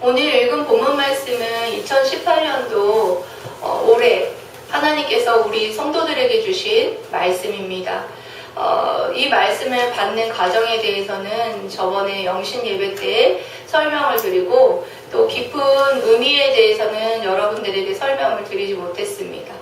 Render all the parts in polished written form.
오늘 읽은 본문 말씀은 2018년도 올해 하나님께서 우리 성도들에게 주신 말씀입니다. 이 말씀을 받는 과정에 대해서는 저번에 영신 예배 때 설명을 드리고 또 깊은 의미에 대해서는 여러분들에게 설명을 드리지 못했습니다.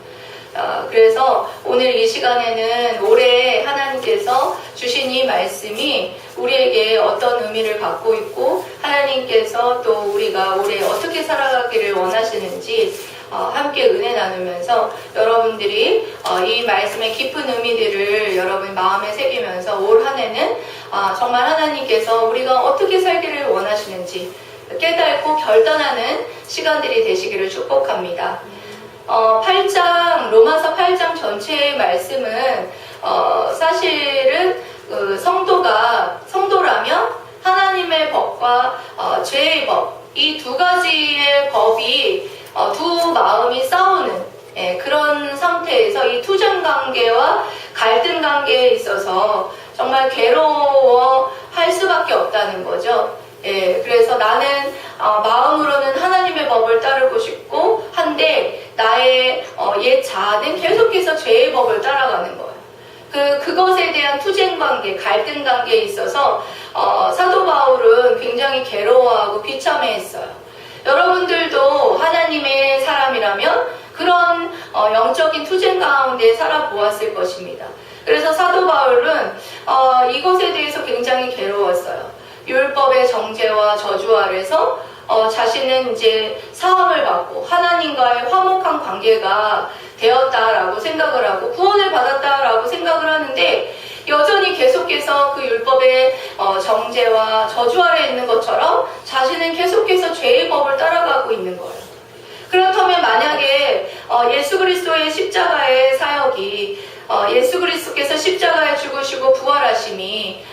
그래서 오늘 이 시간에는 올해 하나님께서 주신 이 말씀이 우리에게 어떤 의미를 갖고 있고 하나님께서 또 우리가 올해 어떻게 살아가기를 원하시는지 함께 은혜 나누면서 여러분들이 이 말씀의 깊은 의미들을 여러분 마음에 새기면서 올 한 해는 정말 하나님께서 우리가 어떻게 살기를 원하시는지 깨닫고 결단하는 시간들이 되시기를 축복합니다. 로마서 8장 전체의 말씀은 사실은 성도라면 하나님의 법과 죄의 법, 이 두 가지의 법이 두 마음이 싸우는 그런 상태에서 이 투쟁 관계와 갈등 관계에 있어서 정말 괴로워할 수밖에 없다는 거죠. 그래서 나는 마음으로는 하나님의 법을 따르고 싶고 한데 나의 옛 자아는 계속해서 죄의 법을 따라가는 거예요. 그것에 대한 투쟁 관계, 갈등 관계에 있어서 사도 바울은 굉장히 괴로워하고 비참해했어요. 여러분들도 하나님의 사람이라면 그런 영적인 투쟁 가운데 살아보았을 것입니다. 그래서 사도 바울은 이것에 대해서 굉장히 괴로웠어요. 율법의 정죄와 저주 아래서 자신은 이제 사함을 받고 하나님과의 화목한 관계가 되었다라고 생각을 하고 구원을 받았다라고 생각을 하는데 여전히 계속해서 그 율법의 정죄와 저주 아래 있는 것처럼 자신은 계속해서 죄의 법을 따라가고 있는 거예요. 그렇다면 만약에 예수 그리스도의 십자가의 사역이 예수 그리스도께서 십자가에 죽으시고 부활하심이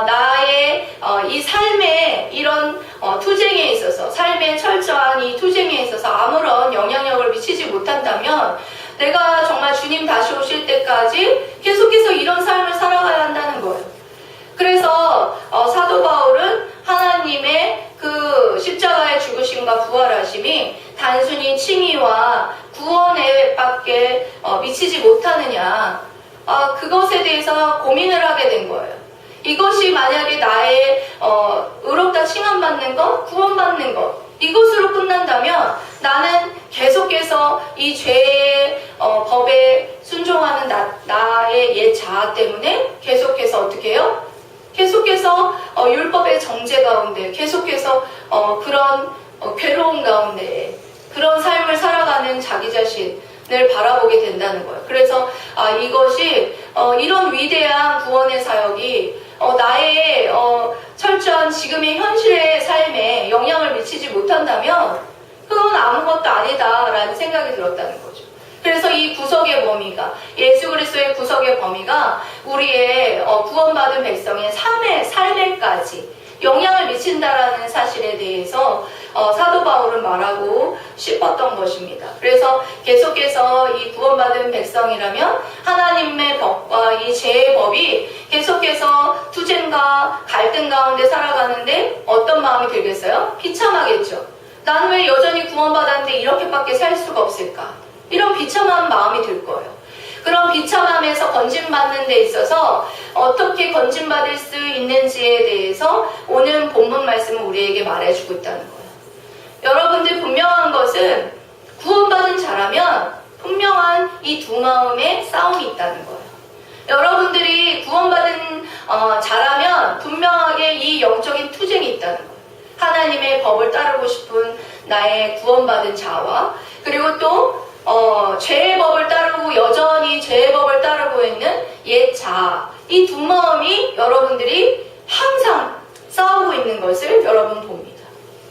나의 이 삶의 이런 투쟁에 있어서 삶의 철저한 이 투쟁에 있어서 아무런 영향력을 미치지 못한다면 내가 정말 주님 다시 오실 때까지 계속해서 이런 삶을 살아가야 한다는 거예요. 그래서 사도 바울은 하나님의 그 십자가의 죽으심과 부활하심이 단순히 칭의와 구원에 밖에 미치지 못하느냐 그것에 대해서 고민을 하게 된 거예요. 이것이 만약에 나의 의롭다 칭함받는 것, 구원받는 것 이것으로 끝난다면 나는 계속해서 이 죄의 법에 순종하는 나의 옛 자아 때문에 계속해서 어떻게 해요? 계속해서 율법의 정죄 가운데 계속해서 그런 괴로움 가운데 그런 삶을 살아가는 자기 자신을 바라보게 된다는 거예요. 그래서 이것이 이런 위대한 구원의 사역이 나의 철저한 지금의 현실의 삶에 영향을 미치지 못한다면 그건 아무것도 아니다라는 생각이 들었다는 거죠. 그래서 이 구속의 범위가 예수 그리스도의 구속의 범위가 우리의 구원받은 백성의 삶에까지 영향을 미친다라는 사실에 대해서 사도 바울은 말하고 싶었던 것입니다. 그래서 계속해서 이 구원받은 백성이라면 하나님의 법과 이 죄의 법이 계속해서 투쟁과 갈등 가운데 살아가는데 어떤 마음이 들겠어요? 비참하겠죠. 난 왜 여전히 구원받았는데 이렇게밖에 살 수가 없을까? 이런 비참한 마음이 들 거예요. 그런 비참함에서 건진받는 데 있어서 어떻게 건진받을 수 있는지에 대해서 오늘 본문 말씀은 우리에게 말해주고 있다는 거예요. 여러분들 분명한 것은 구원받은 자라면 분명한 이 두 마음의 싸움이 있다는 거예요. 여러분들이 구원받은 자라면 분명하게 이 영적인 투쟁이 있다는 거예요. 하나님의 법을 따르고 싶은 나의 구원받은 자와 그리고 또 죄의 법을 따르고 여전히 죄의 법을 따르고 있는 옛 자아 이 두 마음이 여러분들이 항상 싸우고 있는 것을 여러분 봅니다.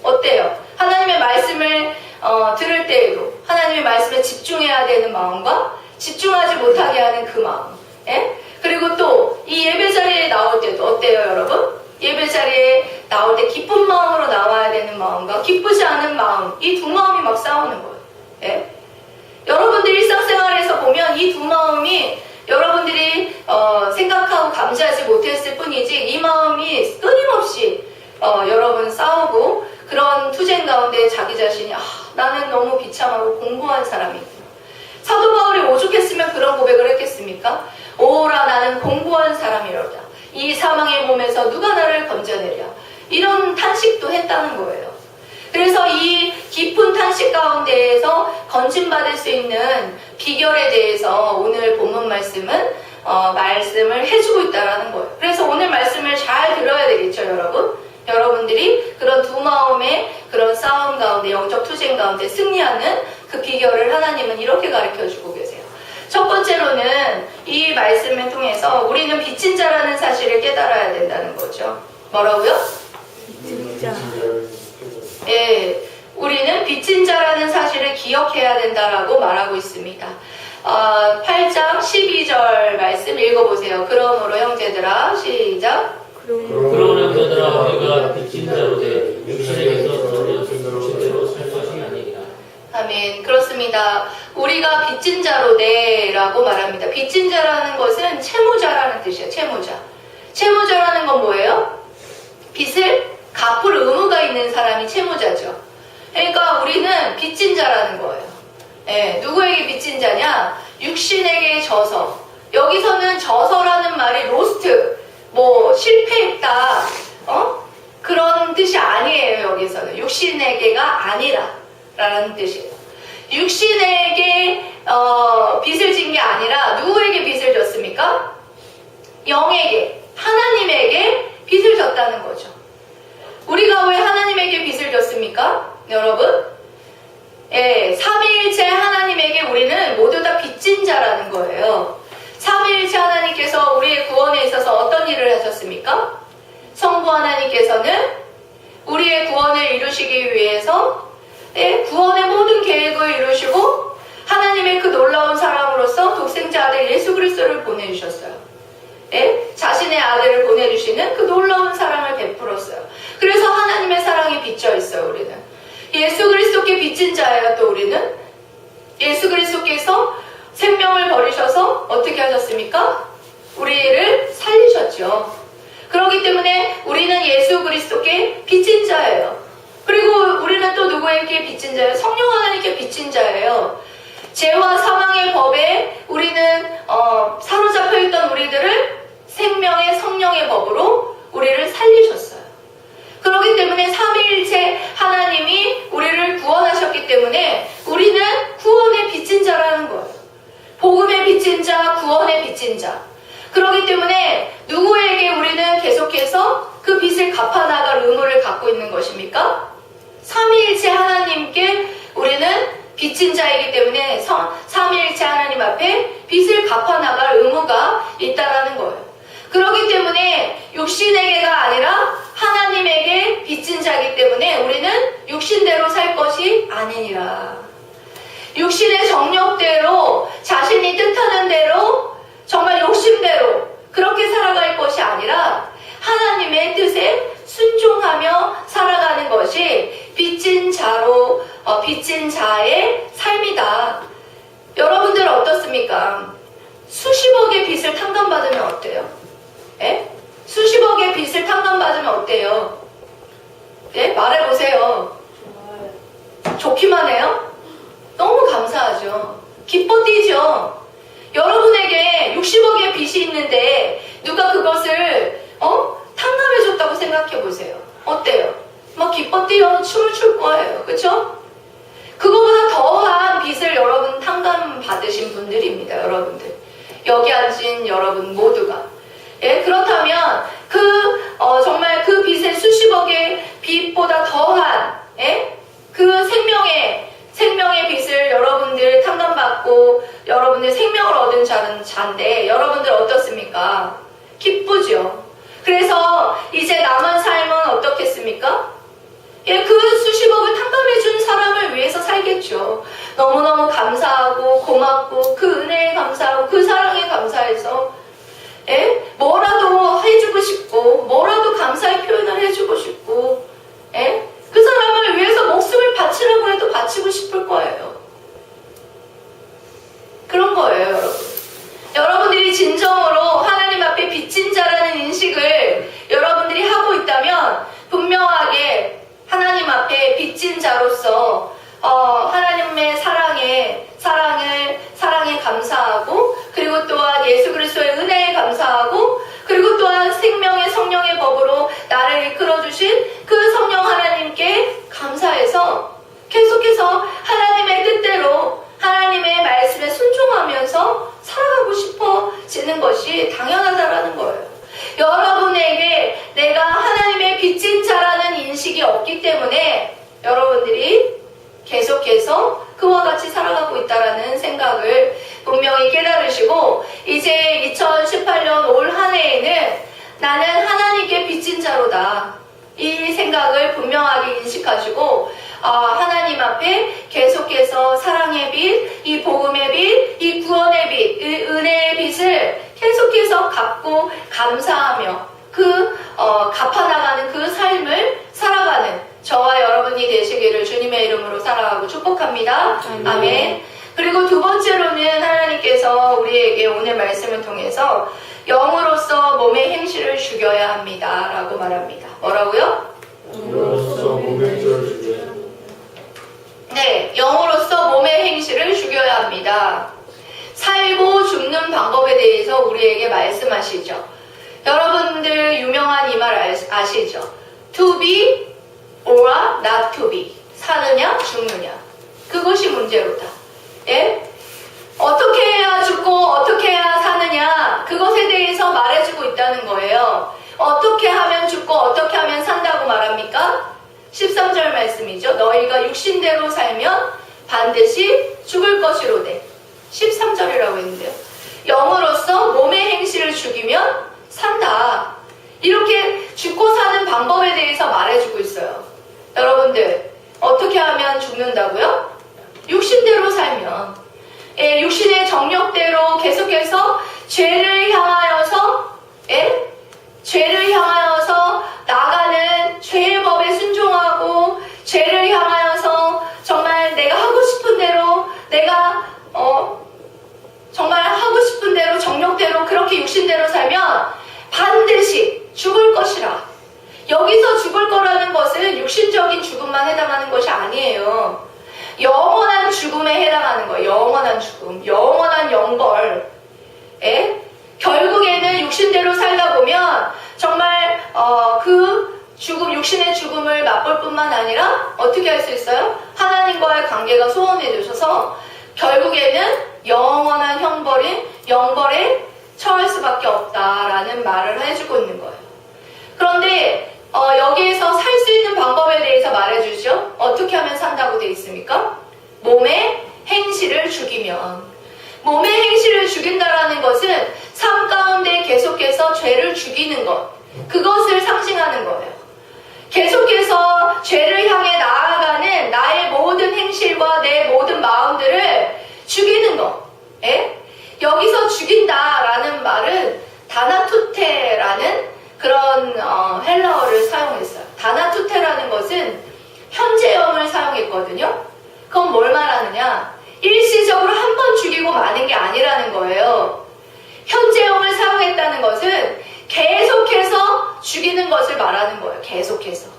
어때요? 하나님의 말씀을 들을 때에도 하나님의 말씀에 집중해야 되는 마음과 집중하지 못하게 하는 그 마음 그리고 또 이 예배 자리에 나올 때도 어때요 여러분? 예배 자리에 나올 때 기쁜 마음으로 나와야 되는 마음과 기쁘지 않은 마음 이 두 마음이 막 싸우는 거예요. 여러분들 일상생활에서 보면 이 두 마음이 여러분들이 생각하고 감지하지 못했을 뿐이지 이 마음이 끊임없이 여러분 싸우고 그런 투쟁 가운데 자기 자신이 나는 너무 비참하고 공고한 사람이구나. 사도 바울이 오죽했으면 그런 고백을 했겠습니까? 오라 나는 공고한 사람이로다. 이 사망의 몸에서 누가 나를 건져내랴. 이런 탄식도 했다는 거예요. 그래서 이 깊은 탄식 가운데에서 건진받을 수 있는 비결에 대해서 오늘 본문 말씀은 말씀을 해주고 있다는 거예요. 그래서 오늘 말씀을 잘 들어야 되겠죠, 여러분? 여러분들이 그런 두 마음의 그런 싸움 가운데, 영적 투쟁 가운데 승리하는 그 비결을 하나님은 이렇게 가르쳐주고 계세요. 첫 번째로는 이 말씀을 통해서 우리는 빚진 자라는 사실을 깨달아야 된다는 거죠. 뭐라고요? 빚진 자. 예, 우리는 빚진 자라는 사실을 기억해야 된다라고 말하고 있습니다. 8장 12절 말씀 읽어보세요. 그러므로 형제들아, 시작. 그러나 형제들아 우리가 빚진 자로 돼 육신에게서 정죄로 살 것이 아니니라. 아멘. 그렇습니다. 우리가 빚진 자로 돼라고 말합니다. 빚진 자라는 것은 채무자라는 뜻이에요. 채무자. 채무자라는 건 뭐예요? 빚을 갚을 의무가 있는 사람이 채무자죠. 그러니까 우리는 빚진 자라는 거예요. 예, 누구에게 빚진 자냐? 육신에게 져서. 여기서는 져서라는 말이 로스트, 실패했다, 그런 뜻이 아니에요. 여기서는 육신에게가 아니라 라는 뜻이에요. 육신에게 빚을 진 게 아니라 누구에게 빚을 졌습니까? 영에게, 하나님에게 빚을 졌다는 거죠. 우리가 왜 하나님에게 빚을 졌습니까? 여러분? 예, 삼위일체 하나님에게 우리는 모두 다 빚진 자라는 거예요. 삼위일체 하나님께서 우리의 구원에 있어서 어떤 일을 하셨습니까? 성부 하나님께서는 우리의 구원을 이루시기 위해서 구원의 모든 계획을 이루시고 하나님의 그 놀라운 사랑으로서 독생자 아들 예수 그리스도를 보내주셨어요. 자신의 아들을 보내주시는 그 놀라운 사랑을 베풀었어요. 그래서 하나님의 사랑이 빚져 있어요. 우리는 예수 그리스도께 빚진 자예요. 또 우리는 예수 그리스도께서 생명을 버리셔서 어떻게 하셨습니까? 우리를 살리셨죠. 그렇기 때문에 우리는 예수 그리스도께 빚진 자예요. 그리고 우리는 또 누구에게 빚진 자예요? 성령 하나님께 빚진 자예요. 죄와 사망의 법에 우리는 사로잡혀 있던 우리들을 생명의 성령의 법으로 우리를 살리셨어요. 그렇기 때문에 삼위일체 하나님이 우리를 구원하셨기 때문에 우리는 구원의 빚진 자라는 거예요. 복음의 빚진 자, 구원의 빚진 자. 그렇기 때문에 누구에게 우리는 계속해서 그 빚을 갚아나갈 의무를 갖고 있는 것입니까? 삼위일체 하나님께 우리는 빚진 자이기 때문에 삼위일체 하나님 앞에 빚을 갚아나갈 의무가 있다라는 거예요. 그렇기 때문에 육신에게가 아니라 하나님에게 빚진 자이기 때문에 우리는 육신대로 살 것이 아니니라. 육신의 정욕대로 자신이 뜻하는 대로 정말 욕심대로 그렇게 살아갈 것이 아니라 하나님의 뜻에 순종하며 살아가는 것이 빚진 자의 삶이다. 여러분들 어떻습니까? 수십억의 빚을 탕감받으면 어때요? 수십억의 빚을 탕감받으면 어때요? 말해보세요. 좋기만 해요? 너무 감사하죠. 기뻐 뛰죠. 여러분에게 60억의 빚이 있는데 누가 그것을 탕감해줬다고 생각해보세요. 어때요? 막 기뻐 뛰어 춤을 출 거예요. 그쵸? 그거보다 더한 빚을 여러분 탕감받으신 분들입니다. 여러분들. 여기 앉은 여러분 모두가. 그렇다면 정말 그 빚의 수십억의 빚보다 더한 그 생명의 빚을 여러분들 탕감받고 여러분들 생명을 얻은 자인데 여러분들 어떻습니까? 기쁘죠. 그래서 이제 남은 삶은 어떻겠습니까? 그 수십억을 탕감해준 사람을 위해서 살겠죠. 너무너무 감사하고 고맙고 그 은혜에 감사하고 그 사랑에 감사해서 뭐라도 해주고 싶고 뭐라도 감사의 표현을 해주고 싶고 그 사람을 위해서 목숨을 바치라고 해도 바치고 싶을 거예요. 그런 거예요, 여러분. 여러분들이 진정으로 하나님 앞에 빚진 자라는 인식을 여러분들이 하고 있다면 분명하게 하나님 앞에 성령의 법으로 나를 이끌어 주신 그 성령 하나님께 감사해서 계속해서 하나님의 뜻대로 하나님의 말씀에 순종하면서 살아가고 싶어지는 것이 당연하다라는 거예요. 여러분에게 내가 하나님의 빚진 자라는 인식이 없기 때문에 여러분들이 계속해서 그와 같이 살아가고 있다라는 생각을 분명히 깨달으시고, 이제 2018년 올 한 해에는 나는 하나님께 빚진 자로다, 이 생각을 분명하게 인식하시고 하나님 앞에 계속해서 사랑의 빚, 이 복음의 빚, 이 구원의 빚, 이 은혜의 빚을 계속해서 갚고 감사하며 갚아나가는 그 삶을 살아가는 저와 여러분이 되시기를 주님의 이름으로 사랑하고 축복합니다. 아멘. 그리고 두 번째로는 하나님께서 우리에게 오늘 말씀을 통해서 영으로서 몸의 행실을 죽여야 합니다 라고 말합니다. 뭐라고요? 영으로서 몸의 행실을 죽여야 합니다. 네, 영으로서 몸의 행실을 죽여야 합니다. 살고 죽는 방법에 대해서 우리에게 말씀하시죠. 여러분들 유명한 이 말 아시죠? To be or not to be. 사느냐 죽느냐. 그것이 문제로다. 예? 어떻게 해야 죽고 어떻게 해야 사느냐, 그것에 대해서 말해주고 있다는 거예요. 어떻게 하면 죽고 어떻게 하면 산다고 말합니까? 13절 말씀이죠. 너희가 육신대로 살면 반드시 죽을 것이로되. 13절이라고 했는데요. 영으로서 몸의 행실을 죽이면 산다. 이렇게 죽고 사는 방법에 대해서 말해주고 있어요. 여러분들 어떻게 하면 죽는다고요? 육신대로 살면, 육신의 정욕대로 계속해서 죄를 향하여서 나가는 죄의 법에 순종하고, 죄를 향하여서 정말 내가 하고 싶은 대로, 내가 정말 하고 싶은 대로 정욕대로 그렇게 육신대로 살면 반드시 죽을 것이라. 여기서 죽을 거라는 것은 육신적인 죽음만 해당하는 것이 아니에요. 영원한 죽음에 해당하는 거예요. 영원한 죽음, 영원한 영벌. 결국에는 육신대로 살다 보면 정말 그 죽음, 육신의 죽음을 맛볼 뿐만 아니라 어떻게 할 수 있어요? 하나님과의 관계가 소원해주셔서 결국에는 영원한 영벌에 처할 수밖에 없다라는 말을 해주고 있는 거예요. 그런데 여기에서 살 수 있는 방법에 대해서 말해주죠. 어떻게 하면 산다고 되어 있습니까? 몸의 행실을 죽이면. 몸의 행실을 죽인다라는 것은 삶 가운데 계속해서 죄를 죽이는 것, 그것을 상징하는 거예요. 계속해서 죄를 향해 나아가는 나의 모든 행실과 내 모든 마음들을 죽이는 것. 여기서 죽인다라는 말은 다나투테라는 그런 헬라어를 사용했어요. 다나투테라는 것은 현재형을 사용했거든요. 그건 뭘 말하느냐? 일시적으로 한 번 죽이고 마는 게 아니라는 거예요. 현재형을 사용했다는 것은 계속해서 죽이는 것을 말하는 거예요. 계속해서.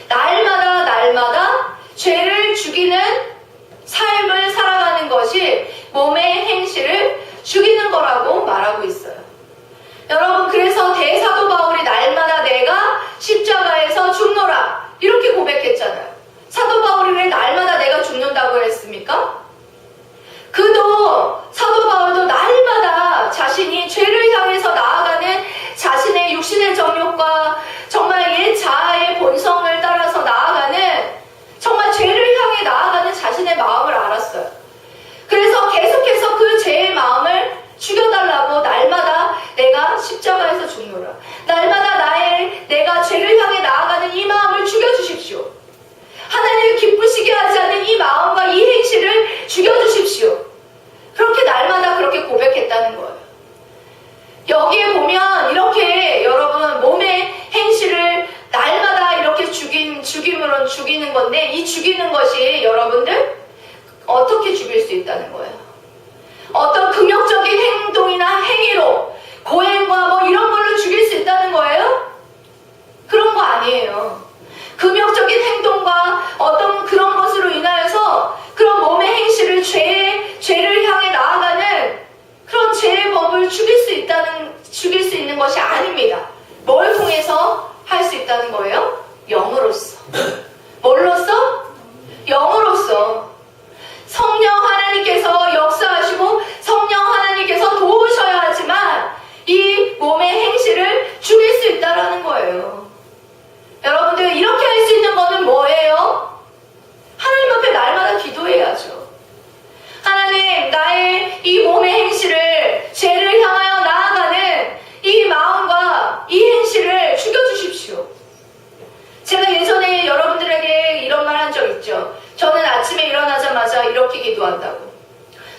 날마다 죄를 죽이는 삶을 살아가는 것이 몸의 행실을 죽이는 거라고 말하고 있어요. 여러분, 그래서 대사도 바울이 날마다 내가 십자가에서 죽노라 이렇게 고백했잖아요. 사도 바울이 왜 날마다 내가 죽는다고 했습니까? 사도 바울도 날마다 자신이 죄를 향해서 나아가는 자신의 육신의 정욕과 정말 옛 자아의 본성을 따라서 나아가는, 정말 죄를 향해 나아가는 자신의 마음을 알았어요. 그래서 계속해서 그 죄의 마음을 죽여달라고 날마다 내가 십자가에서 죽노라. 날마다 내가 죄를 향해 나아가는 이 마음을 죽여주십시오. 하나님을 기쁘시게 하지 않는 이 마음과 이 행실을 죽여주십시오. 그렇게 날마다 그렇게 고백했다는 거예요. 여기에 보면 이렇게 여러분 몸의 행실을 날마다 이렇게 죽임으로 죽이는 건데, 이 죽이는 것이 여러분들 어떻게 죽일 수 있다는 거예요. 어떤 긍욕적인 행동이나 행위로, 고행과 뭐 이런 걸로 죽일 수 있다는 거예요? 그런 거 아니에요. 긍욕적인 행동과 어떤 그런 것으로 인하여서 그런 몸의 행실을 죄를 향해 나아가는 그런 죄의 법을 죽일 수 있는 것이 아닙니다. 뭘 통해 통해서 할 수 있다는 거예요? 영으로서. 뭘로써? 영으로서. 성령 하나님께서 역사하시고 성령 하나님께서 도우셔야 하지만 이 몸의 행실을 죽일 수 있다는 거예요. 여러분들 이렇게 할 수 있는 거는 뭐예요? 하나님 앞에 날마다 기도해야죠. 하나님, 나의 이 몸의 행실을 죄를 향하여 나아가는 이 마음과 이 행실을 죽여주십시오. 제가 예전에 여러분들에게 이런 말 한 적 있죠. 저는 아침에 일어나자마자 이렇게 기도한다고.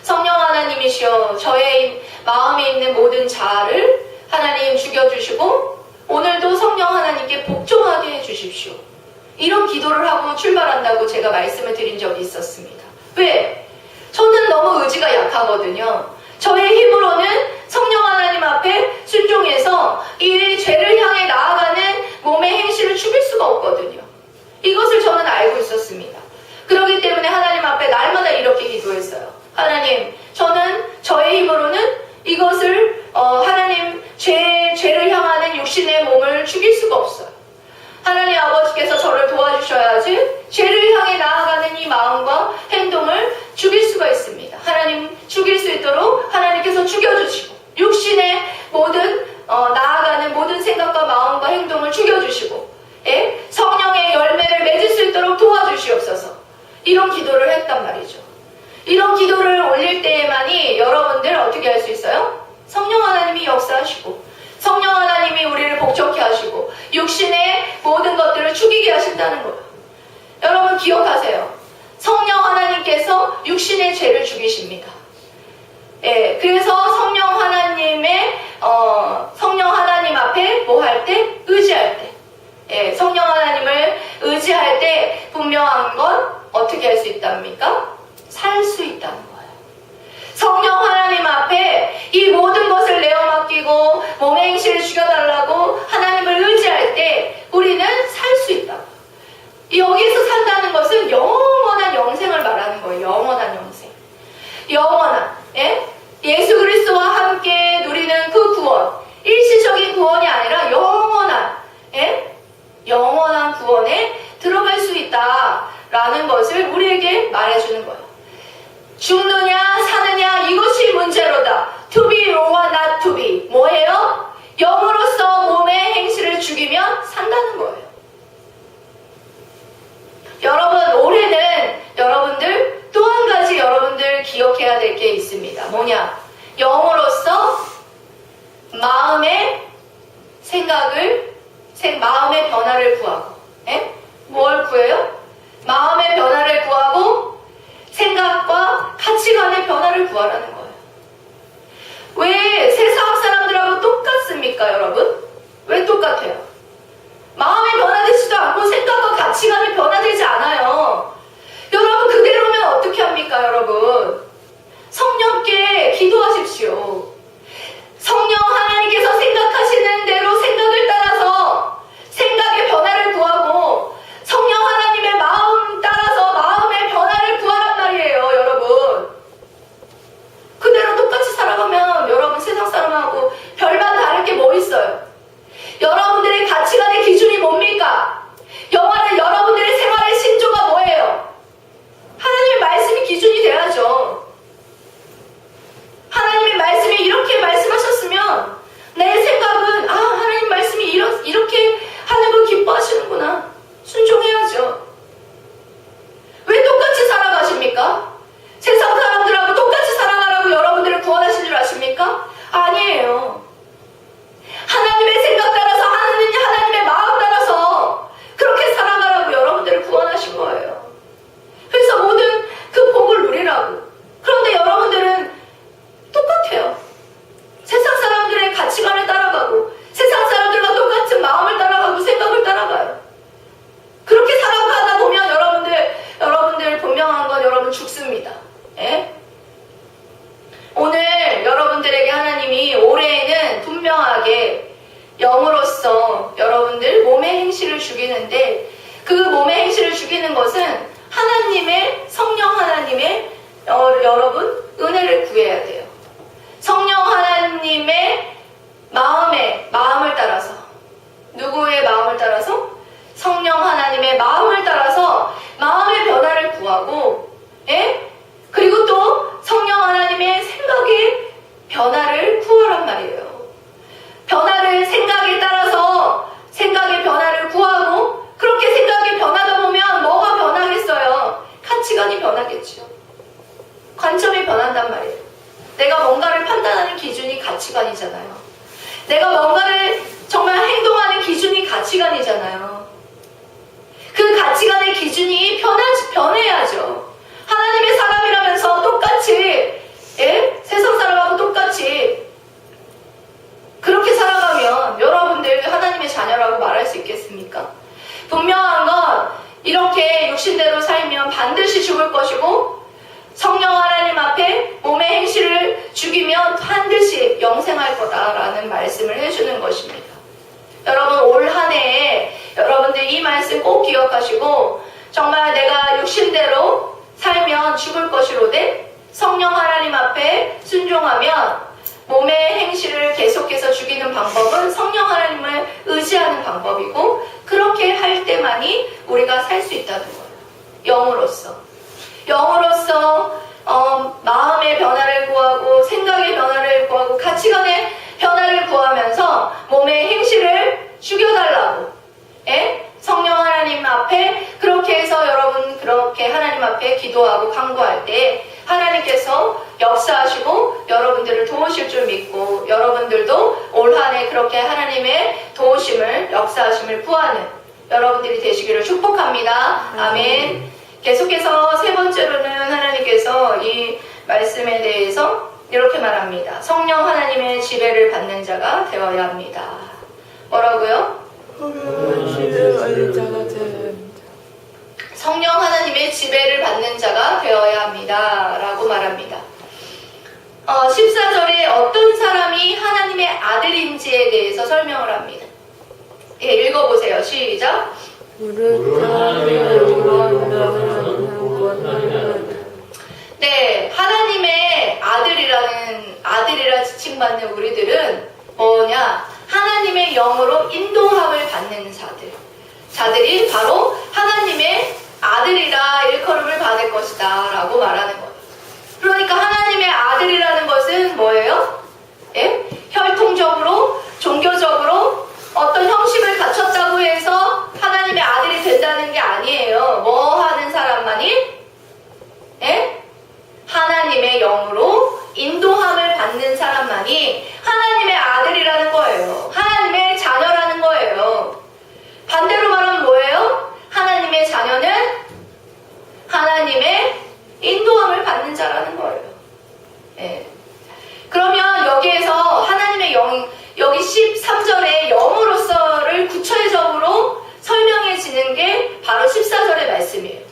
성령 하나님이시여, 저의 마음에 있는 모든 자아를 하나님 죽여주시고 오늘도 성령 하나님께 복종하게 해주십시오. 이런 기도를 하고 출발한다고 제가 말씀을 드린 적이 있었습니다. 왜? 저는 너무 의지가 약하거든요. 저의 힘으로는 성령 하나님 앞에 순종해서 이 죄를 향해 나아가는 몸의 행실을 죽일 수가 없거든요. 이것을 저는 알고 있었습니다. 그렇기 때문에 하나님 앞에 날마다 이렇게 기도했어요. 하나님, 저는 저의 힘으로는 이것을 하나님 죄를 향하는 육신의 몸을 죽일 수가 없어요. 하나님 아버지께서 저를 도와주셔야지 죄를 향해 나아가는 이 마음과 행동을 죽일 수가 있습니다. 하나님 죽일 수 있도록 하나님께서 죽여주시고 육신의 모든 나아가는 모든 생각과 마음과 행동을 죽여주시고 성령의 열매를 맺을 수 있도록 도와주시옵소서. 이런 기도를 했단 말이죠. 이런 기도를 올릴 때에만이 여러분들 어떻게 할 수 있어요? 성령 하나님이 역사하시고 성령 하나님이 우리를 복종케 하시고 육신의 모든 것들을 죽이게 하신다는 거예요. 여러분 기억하세요. 성령 하나님께서 육신의 죄를 죽이십니다. 그래서 성령 하나님 앞에 뭐 할 때? 의지할 때. 성령 하나님을 의지할 때 분명한 건 어떻게 할 수 있답니까? 살 수 있다는 거예요. 성령 하나님 앞에 이 모든 것을 내어 맡기고 몸의 행실을 죽여달라고 하나님을 의지할 때 우리는 살 수 있다. 여기서 산다는 것은 영원한 영생을 말하는 거예요. 영원한 영생. 영원한. 예수 그리스도와 함께 누리는 그 구원. 일시적인 구원이 아니라 영원한. 영원한 구원에 들어갈 수 있다라는 것을 우리에게 말해주는 거예요. 죽느냐 사느냐 이것이 문제로다. To be or not to be. 뭐예요? 영으로서 몸의 행실을 죽이면 산다는 거예요. 여러분 올해는 여러분들 또 한 가지 여러분들 기억해야 될 게 있습니다. 뭐냐? 영으로서 마음의 생각을 마음의 변화를 구하고 뭘 구해요? 마음의 변화를 구하고 생각과 가치관의 변화를 구하라는 거예요. 왜 세상 사람들하고 똑같습니까, 여러분? 왜 똑같아요? 마음이 변화되지도 않고 생각과 가치관이 변화되지 않아요. 여러분 그대로면 어떻게 합니까, 여러분? 성령께 기도하십시오. 성령 하나님께서 생각하시는 대로 생각을 따라서 생각의 변화를 구하고 성령 하나님의 마음 따라서 마음의 변화를 구하란 말이에요, 여러분. 그대로 똑같이 살아가면 여러분 세상 사람하고 별반 다를 게 뭐 있어요? 여러분들의 가치관의 기준이 뭡니까? 여러분들의 생활의 신조가 뭐예요? 하나님의 말씀이 기준이 돼야죠. 하나님의 말씀이 이렇게 말씀하셨으면 내 생각은 하나님 말씀이 이렇게 하는 걸 기뻐하시는구나. 순종해야죠. 왜 똑같이 살아가십니까? 세상 사람들하고 똑같이 살아가라고 여러분들을 구원하신 줄 아십니까? 아니에요. 하나님의 생각 따라서 하나님의 마음 따라서 그렇게 살아가라고 여러분들을 구원하신 거예요. 그래서 모든 그 복을 누리라고. 그런데 여러분들은 똑같아요. 세상 사람들의 가치관을 따라가고 세상 사람들과 똑같은 마음을 따라가고 생각을 따라가요. 그렇게 살아가다 보면 여러분들 분명한 건 여러분 죽습니다. 오늘 여러분들에게 하나님이 올해에는 분명하게 영으로서 여러분들 몸의 행실을 죽이는데 그 몸의 행실을 죽이는 것은 하나님의 성령 하나님의 여러분 은혜를 구해야 돼요. 성령 하나님의 마음을 따라서 누구 가치관이잖아요. 그 가치관의 기준이 변해야죠. 하나님의 사람이라면서 똑같이, 예? 세상 사람하고 똑같이 그렇게 살아가면 여러분들 하나님의 자녀라고 말할 수 있겠습니까? 분명한 건 이렇게 육신대로 살면 반드시 죽을 것이고 성령 하나님 앞에 몸의 행실을 죽이면 반드시 영생할 거다라는 말씀을 해주는 것입니다. 여러분 올 한 해에 여러분들 이 말씀 꼭 기억하시고 정말 내가 육신대로 살면 죽을 것이로되 성령 하나님 앞에 순종하면 몸의 행실을 계속해서 죽이는 방법은 성령 하나님을 의지하는 방법이고 그렇게 할 때만이 우리가 살 수 있다는 거예요. 영으로서 마음의 변화를 구하고 생각의 변화를 구하고 가치관의 변화를 구하면서 몸의 행실을 죽여달라고 성령 하나님 앞에 그렇게 해서 여러분 그렇게 하나님 앞에 기도하고 간구할 때 하나님께서 역사하시고 여러분들을 도우실 줄 믿고 여러분들도 올 한 해 그렇게 하나님의 도우심을 역사하심을 구하는 여러분들이 되시기를 축복합니다. 아멘. 계속해서 세 번째로는 하나님께서 이 말씀에 대해서 이렇게 말합니다. 성령 하나님의 지배를 받는 자가 되어야 합니다. 뭐라고요? 성령 하나님의 지배를 받는 자가 되어야 합니다. 라고 말합니다. 14절에 어떤 사람이 하나님의 아들인지에 대해서 설명을 합니다. 예, 읽어보세요. 시작. 네, 하나님의 아들이라 지칭받는 우리들은 뭐냐? 하나님의 영으로 인도함을 받는 자들이 바로 하나님의 아들이라 일컬음을 받을 것이다 라고 말하는 거예요. 그러니까 하나님의 아들이라는 것은 뭐예요? 예? 혈통적으로, 종교적으로 어떤 형식을 갖췄다고 해서 하나님의 아들이 된다는 게 아니에요. 뭐 하는 사람만이? 예? 하나님의 영으로 인도함을 받는 사람만이 하나님의 아들이라는 거예요. 하나님의 자녀라는 거예요. 반대로 말하면 뭐예요? 하나님의 자녀는 하나님의 인도함을 받는 자라는 거예요. 예. 그러면 여기에서 하나님의 영, 여기 13절에 영으로서를 구체적으로 설명해지는 게 바로 14절의 말씀이에요.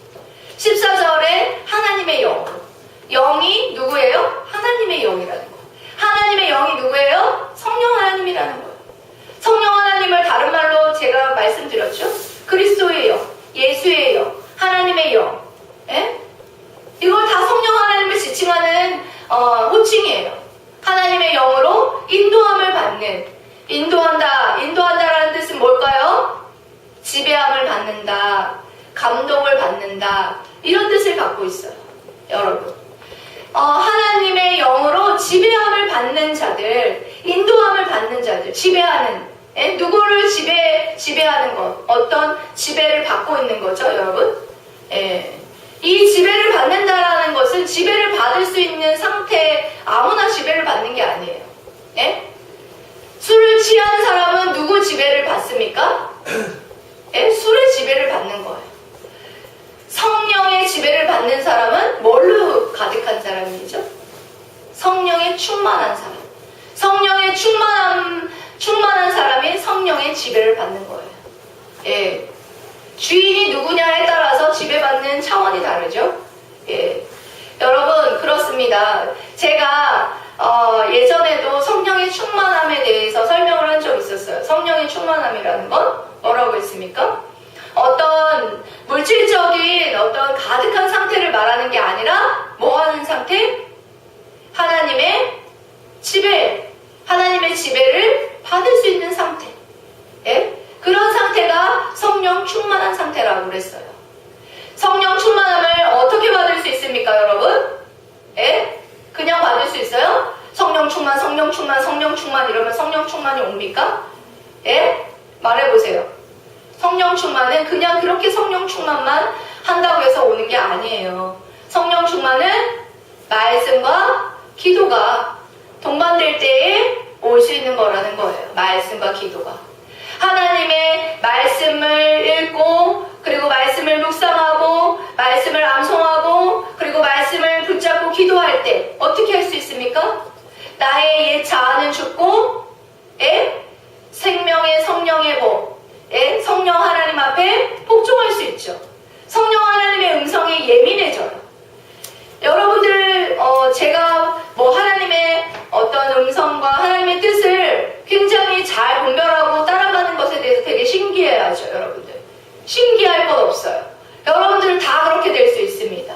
14절에 하나님의 영으로. 영이 누구예요? 하나님의 영이라는 거예요. 하나님의 영이 누구예요? 성령 하나님이라는 거예요. 성령 하나님을 다른 말로 제가 말씀드렸죠? 그리스도의 영, 예수의 영, 하나님의 영. 예? 이걸 다 성령 하나님을 지칭하는 호칭이에요. 하나님의 영으로 인도함을 받는, 인도한다라는 뜻은 뭘까요? 지배함을 받는다, 감동을 받는다, 이런 뜻을 갖고 있어요. 여러분. 하나님의 영으로 지배함을 받는 자들, 인도함을 받는 자들, 지배하는, 누구를 지배하는 것, 어떤 지배를 받고 있는 거죠, 여러분? 이 지배를 받는다라는 것은 지배를 받을 수 있는 상태, 아무나 지배를 받는 게 아니에요. 술을 취한 사람은 누구 지배를 받습니까? 술의 지배를 받는 거예요. 성령의 지배를 받는 사람은 뭘로 가득한 사람이죠? 성령에 충만한 사람. 성령에 충만한 사람이 성령의 지배를 받는 거예요. 예. 주인이 누구냐에 따라서 지배받는 차원이 다르죠? 예. 여러분, 그렇습니다. 제가, 예전에도 성령의 충만함에 대해서 설명을 한 적이 있었어요. 성령의 충만함이라는 건 뭐라고 했습니까? 어떤 물질적인 어떤 가득한 상태를 말하는 게 아니라 뭐 하는 상태? 하나님의 지배를 받을 수 있는 상태. 예? 그런 상태가 성령 충만한 상태라고 그랬어요. 성령 충만함을 어떻게 받을 수 있습니까, 여러분? 예? 그냥 받을 수 있어요? 성령 충만 이러면 성령 충만이 옵니까? 예? 말해보세요. 성령 충만은 그냥 그렇게 성령 충만만 한다고 해서 오는 게 아니에요. 성령 충만은 말씀과 기도가 동반될 때에 올 수 있는 거라는 거예요. 말씀과 기도가. 하나님의 말씀을 읽고 그리고 말씀을 묵상하고 말씀을 암송하고 그리고 말씀을 붙잡고 기도할 때 어떻게 할 수 있습니까? 나의 옛 자아는 죽고 생명의 성령의 복, 성령 하나님 앞에 복종할 수 있죠. 성령 하나님의 음성에 예민해져요. 여러분들 제가 하나님의 어떤 음성과 하나님의 뜻을 굉장히 잘 분별하고 따라가는 것에 대해서 되게 신기해하죠. 여러분들 신기할 것 없어요. 여러분들은 다 그렇게 될 수 있습니다.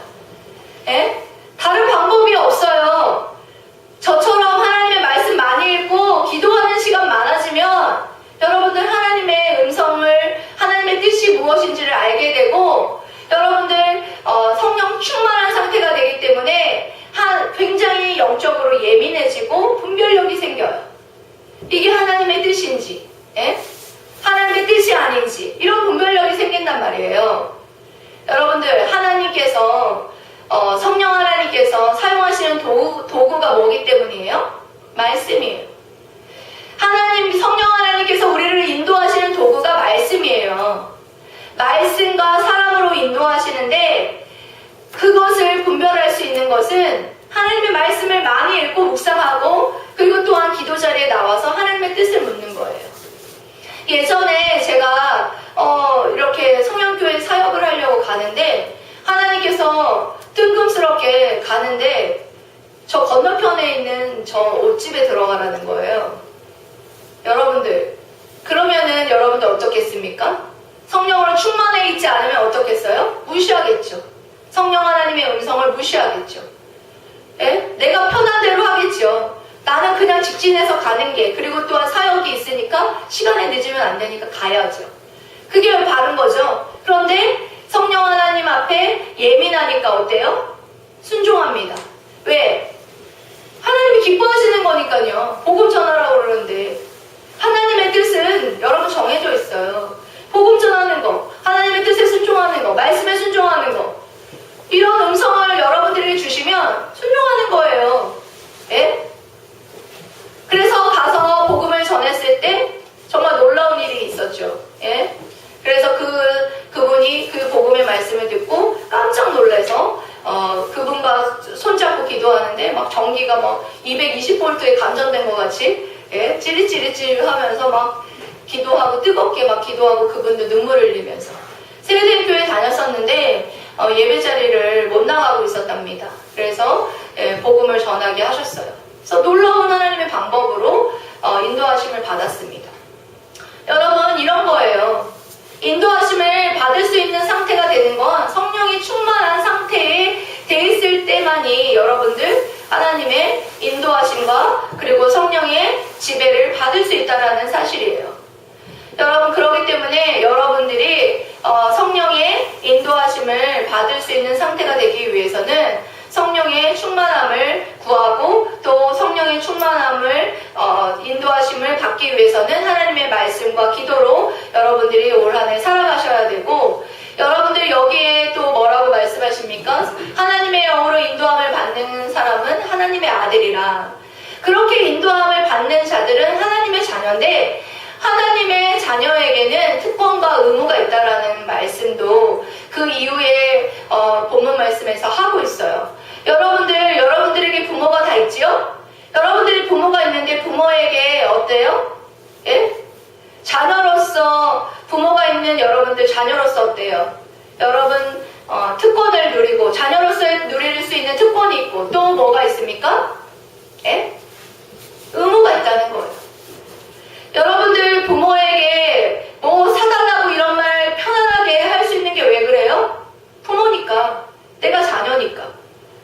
다른 방법이 없어요. 저처럼 하나님의 말씀 많이 읽고 기도하는 시간 많아지면 여러분들 하나님의 음성을 하나님의 뜻이 무엇인지를 알게 되고 여러분들 성령 충만한 상태가 되기 때문에 굉장히 영적으로 예민해지고 분별력이 생겨요. 이게 하나님의 뜻인지 하나님의 뜻이 아닌지 이런 분별력이 생긴단 말이에요. 여러분들 하나님께서 성령 하나님께서 사용하시는 도구가 뭐기 때문이에요? 말씀이에요. 성령 하나님께서 우리를 인도하시는 도구가 말씀이에요. 말씀과 사랑으로 인도하시는데 그것을 분별할 수 있는 것은 하나님의 말씀을 많이 읽고 묵상하고 그리고 또한 기도 자리에 나와서 하나님의 뜻을 묻는 거예요. 예전에 제가 이렇게 성령교회 사역을 하려고 가는데 하나님께서 뜬금스럽게 가는데 저 건너편에 있는 저 옷집에 들어가라는 거예요. 여러분들 그러면은 여러분들 어떻겠습니까? 성령으로 충만해 있지 않으면 어떻겠어요? 무시하겠죠. 성령 하나님의 음성을 무시하겠죠. 내가 편한 대로 하겠죠. 나는 그냥 직진해서 가는 게 그리고 또한 사역이 있으니까 시간에 늦으면 안 되니까 가야죠. 그게 바른 거죠. 그런데 성령 하나님 앞에 예민하니까 어때요? 순종합니다. 왜? 하나님이 기뻐하시는 거니까요. 복음 전하라고 그러는데 하나님의 뜻은 여러분 정해져 있어요. 복음 전하는 거, 하나님의 뜻에 순종하는 거, 말씀에 순종하는 거 이런 음성을 여러분들에게 주시면 순종하는 거예요. 그래서 가서 복음을 전했을 때 정말 놀라운 일이 있었죠. 그래서 그분이 그 복음의 말씀을 듣고 깜짝 놀라서 그분과 손잡고 기도하는데 막 전기가 막 220볼트에 감전된 것 같이 찌릿찌릿 하면서 막 기도하고 뜨겁게 막 기도하고 그분도 눈물을 흘리면서 세례된 교회 다녔었는데 예배 자리를 못 나가고 있었답니다. 그래서 복음을 전하게 하셨어요. 그래서 놀라운 하나님의 방법으로 인도하심을 받았습니다. 여러분 이런 거예요. 인도하심을 받을 수 있는 상태가 되는 건 성령이 충만한 상태에 돼 있을 때만이 여러분들 하나님의 인도하심과 그리고 성령의 지배를 받을 수 있다는 사실이에요. 여러분 그렇기 때문에 여러분들이 성령의 인도하심을 받을 수 있는 상태가 되기 위해서는 성령의 충만함을 구하고 또 성령의 충만함을 인도하심을 받기 위해서는 하나님의 말씀과 기도로 여러분들이 올 한 해 살아가셔야 되고 여러분들 여기에 또 뭐라고 말씀하십니까? 하나님의 영으로 인도함을 받는 사람은 하나님의 아들이라. 그렇게 인도함을 받는 자들은 하나님의 자녀인데 하나님의 자녀에게는 특권과 의무가 있다라는 말씀도 그 이후에 본문 말씀에서 하고 있어요. 여러분들에게 부모가 다 있지요? 여러분들이 부모가 있는데 부모에게 어때요? 자녀로서 부모가 있는 여러분들 자녀로서 어때요? 여러분 특권을 누리고 자녀로서 누릴 수 있는 특권이 있고 또 뭐가 있습니까? 의무가 있다는 거예요. 여러분들 부모에게 뭐 사달라고 이런 말 편안하게 할 수 있는 게 왜 그래요? 부모니까. 내가 자녀니까.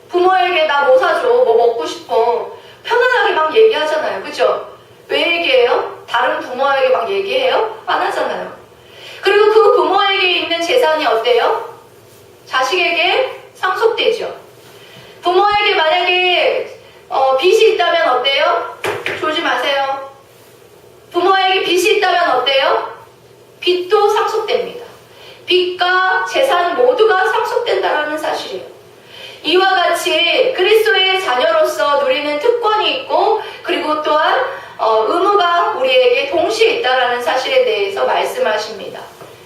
부모에게 나 뭐 사줘, 뭐 먹고 싶어. 편안하게 막 얘기하잖아요. 그죠? 왜 얘기해요? 다른 부모에게 막 얘기해요? 안 하잖아요. 그리고 그 부모에게 있는 재산이 어때요? 자식에게 상속되죠. 부모에게 만약에 빚이 있다면 어때요? 졸지 마세요. 부모에게 빚이 있다면 어때요? 빚도 상속됩니다. 빚과 재산 모두가 상속된다는 사실이에요. 이와 같이 그리스도의 자녀로서 누리는 특권이 있고 그리고 또한 의무가 우리에게 동시에 있다는 사실에 대해서 대해서 말씀하십니다.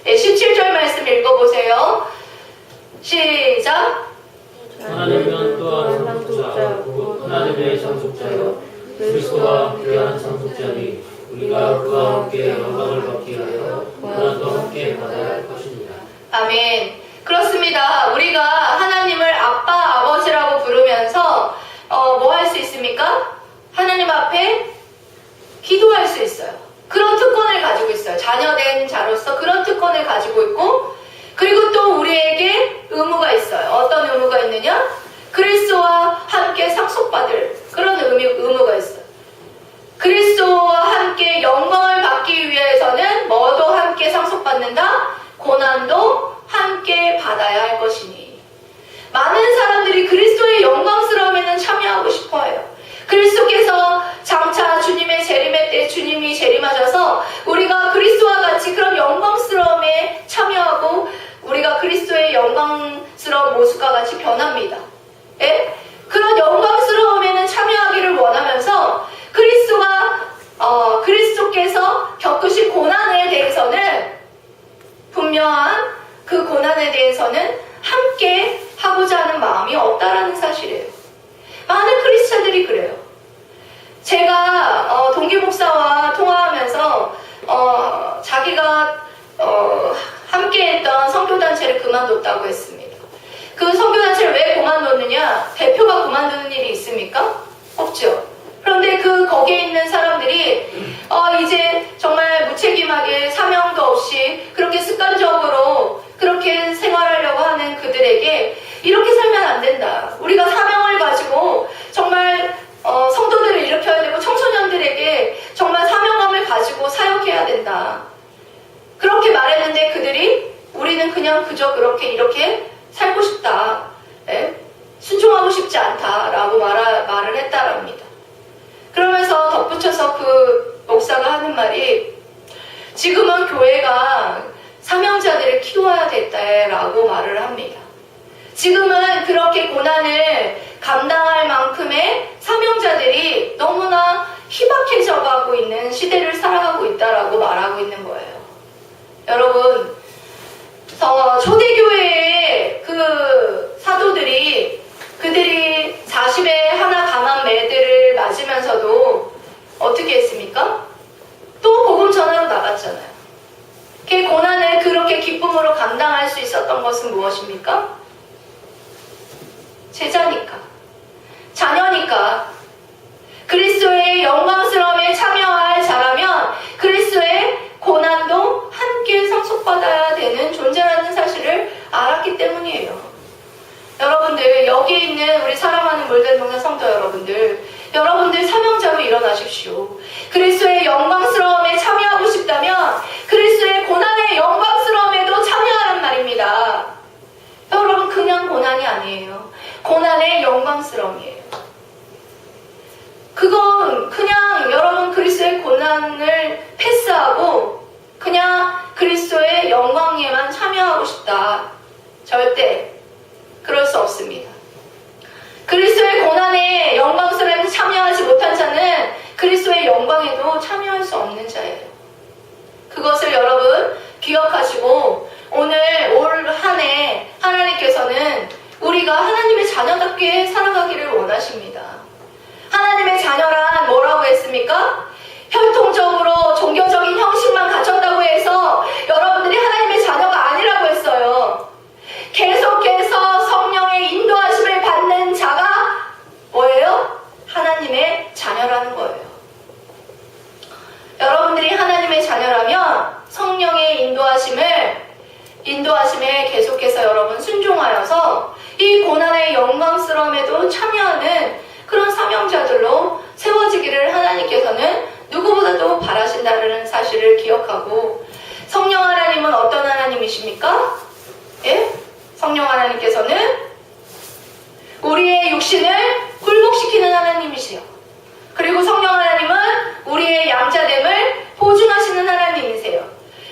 17절 말씀 읽어보세요. 시작. 하나님은 또한 상속자고 하나님의 상속자요 그리스도와 함께한 상속자니 우리가 그와 함께 영광을 받기 위하여 고난도 함께 받아야 할 것입니다. 아멘. 그렇습니다. 우리가 하나님을 아빠, 아버지라고 부르면서 뭐 할 수 있습니까? 하나님 앞에 기도할 수 있어요. 그런 특권을 가지고 있어요. 자녀된 자로서 그런 특권을 가지고 있고, 그리고 또 우리에게 의무가 있어요. 어떤 의무가 있느냐? 그리스도와 함께 상속받을 그런 의무가 있어요. 그리스도와 함께 영광을 받기 위해서는 뭐도 함께 상속받는다? 고난도 함께 받아야 할 것이니. 많은 사람들이 그리스도의 영광스러움에는 참여하고 싶어해요. 그리스도께서 장차 주님의 재림의 때 주님이 재림하셔서 우리가 그리스도와 같이 그런 영광스러움에 참여하고 우리가 그리스도의 영광스러운 모습과 같이 변합니다. 예? 그런 영광스러움에는 참여하기를 원하면서 그리스도께서 겪으신 고난에 대해서는 분명한 그 고난에 대해서는 함께 하고자 하는 마음이 없다라는 사실이에요. 많은 크리스찬들이 그래요. 제가 동기 목사와 통화하면서 자기가 함께했던 선교단체를 그만뒀다고 했습니다. 그 선교단체를 왜 그만뒀느냐? 대표가 그만두는 일이 있습니까? 없죠. 그런데 거기에 있는 사람들이 이제 정말 무책임하게 사명도 없이 그렇게 습관적으로 그렇게 생활하려고 하는 그들에게 이렇게 살면 안 된다. 우리가 사명을 가지고 정말 성도들을 일으켜야 되고 청소년들에게 정말 사명감을 가지고 사역해야 된다. 그렇게 말했는데 그들이 우리는 그냥 그저 그렇게 이렇게 살고 싶다. 네? 순종하고 싶지 않다라고 말을 했다랍니다. 그러면서 덧붙여서 그 목사가 하는 말이 지금은 교회가 사명자들을 키워야 됐다라고 말을 합니다. 지금은 그렇게 고난을 감당할 만큼의 사명자들이 너무나 희박해져 가고 있는 시대를 살아가고 있다라고 말하고 있는 거예요. 여러분, 초대교회의 그 사도들이 그들이 40에 하나 강한 매들을 맞으면서도 어떻게 했습니까? 또 복음 전하러 나갔잖아요. 그 고난을 그렇게 기쁨으로 감당할 수 있었던 것은 무엇입니까? 제자니까, 자녀니까, 그리스도의 영광스러움에 참여할 자라면 그리스도의 고난도 함께 상속받아야 되는 존재라는 사실을 알았기 때문이에요. 여러분들, 여기 있는 우리 사랑하는 물들목사 성도 여러분들 사명자로 일어나십시오. 그리스도의 영광스러움에 참여하고 싶다면 그리스도의 고난의 영광스러움에도 참여하란 말입니다. 여러분, 그냥 고난이 아니에요. 고난의 영광스러움이에요. 그건 그냥 여러분 그리스도의 고난을 패스하고 그냥 그리스도의 영광에만 참여하고 싶다. 절대 그럴 수 없습니다. 그리스도의 고난에 영광스러움에 참여하지 못한 자는 그리스도의 영광에도 참여할 수 없는 자예요. 그것을 여러분 기억하시고 오늘 올 한 해 하나님께서는 우리가 하나님의 자녀답게 살아가기를 원하십니다. 하나님의 자녀란 뭐라고 했습니까? 혈통적으로 종교적인 형식만 갖췄다고 해서 여러분들이 하나님의 자녀가 아니라고 했어요. 계속해서 성령의 인도하심을 받는 자가 뭐예요? 하나님의 자녀라는 거예요. 여러분들이 하나님의 자녀라면 성령의 인도하심에 계속해서 여러분 순종하여서 이 고난의 영광스러움에도 참여하는 그런 사명자들로 세워지기를 하나님께서는 누구보다도 바라신다는 사실을 기억하고, 성령 하나님은 어떤 하나님이십니까? 예? 성령 하나님께서는 우리의 육신을 굴복시키는 하나님이시요. 그리고 성령 하나님은 우리의 양자됨을 보증하시는 하나님이세요.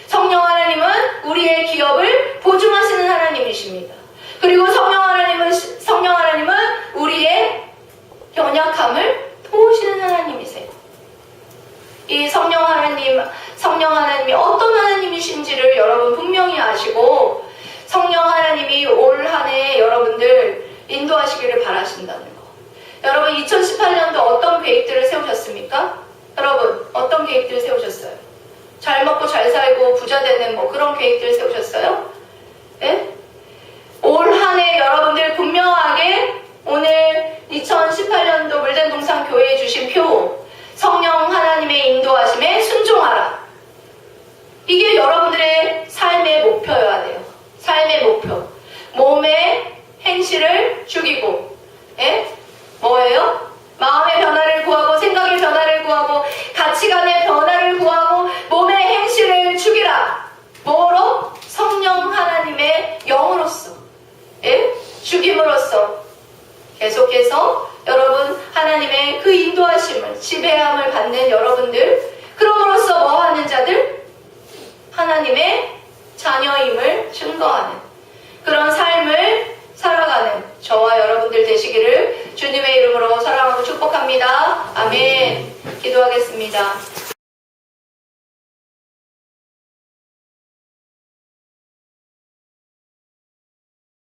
성령 하나님은 우리의 기업을 보증하시는 하나님이십니다. 그리고 성령 하나님은 우리의 연약함을 도우시는 하나님이세요. 이 성령 하나님이 어떤 하나님이신지 분이신지를 여러분 분명히 아시고 성령 하나님이 올 한 해 여러분들 인도하시기를 바라신다는 거. 여러분 2018년도 어떤 계획들을 세우셨습니까? 여러분 어떤 계획들을 세우셨어요? 잘 먹고 잘 살고 부자 되는 뭐 그런 계획들을 세우셨어요? 예? 올 한 해 여러분들 분명하게 오늘 2018년도 물된 동산 교회에 주신 표 성령 하나님의 인도하심에